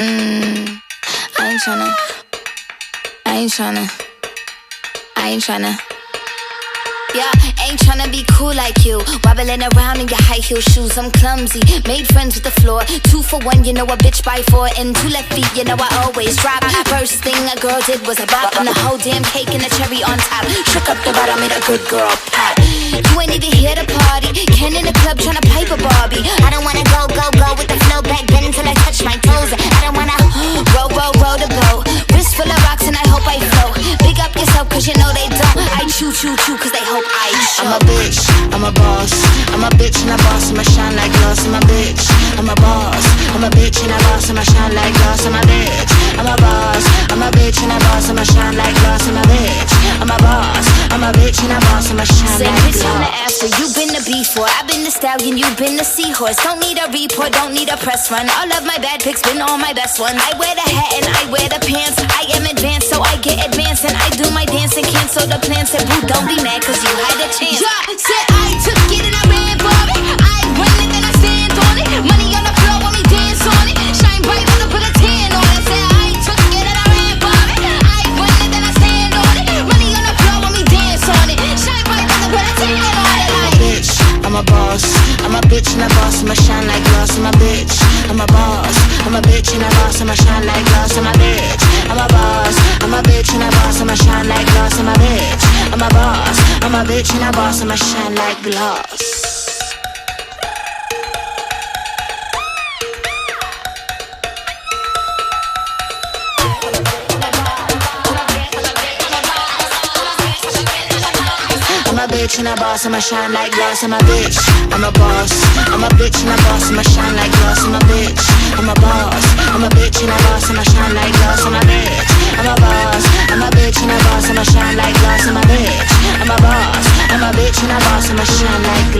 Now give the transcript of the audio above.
I ain't tryna. Yeah, ain't tryna be cool like you. Wobbling around in your high heel shoes, I'm clumsy. Made friends with the floor. 2 for 1, you know a bitch by 4. And 2 left feet, you know I always drop. First thing a girl did was a bop. And the whole damn cake and the cherry on top. Shook up the bottom, made a good girl pop. You ain't even here to party. Ken in the club tryna pipe a Barbie. I don't wanna go with the flow back then until I touch my toes. I don't wanna row the boat. Wrist full of rocks and I hope I float. Big up yourself cause you know they don't. I chew cause they hope I show. I'm a bitch, I'm a boss. I'm a bitch and a boss, I'ma shine like glass. I'm a bitch, I'm a boss. I'm a bitch and a boss, I'ma shine like glass. I'm a bitch, I'm a boss. I'm a bitch and a boss, I'ma shine like glass. I'm a bitch, I'm a boss. I'm a bitch and a boss, I'ma shine like glass. Bitch, I'm the after, you been the before. I've been the stallion, you been the seahorse. Don't need a report, don't need a press run. All of my bad pics been all my best ones. I wear the hat and I wear the pants. I am advanced, so I get advanced. And I do my dance and cancel the plans. Said, boo, don't be mad cause you had a chance. Yeah, said I took it and I ran for it. I run it and I stand on it. Money on the floor when we dance on it. Shine bright on it, put a tan on it. Said I took it and I ran for it. I run it and I stand on it. Money on the floor when we dance on it. Shine bright on it, put a tan on it. I'm a bitch, I'm a boss. I'm a bitch and a boss, I'ma shine like glass. I'm a bitch, I'm a boss. I'm a bitch and a boss, I'ma shine like glass. I'm a bitch, I'm a boss. I'm a bitch and a boss, I'ma shine like glass. I'm a bitch, I'm a boss. I'm a bitch and a boss, I'ma shine like glass. I'm a bitch and a boss, I'ma shine like glass. I'm a bitch, I'm a boss. I'm a bitch and a boss, I'ma shine like glass. I'm a bitch, I'm a boss. I'm a bitch and a boss, I'ma shine like glass. I'm a bitch, I'm a boss. I'm a bitch and a boss, I'ma shine like glass. I'm a bitch, I'm a boss. I'm a bitch and a boss, I'ma shine like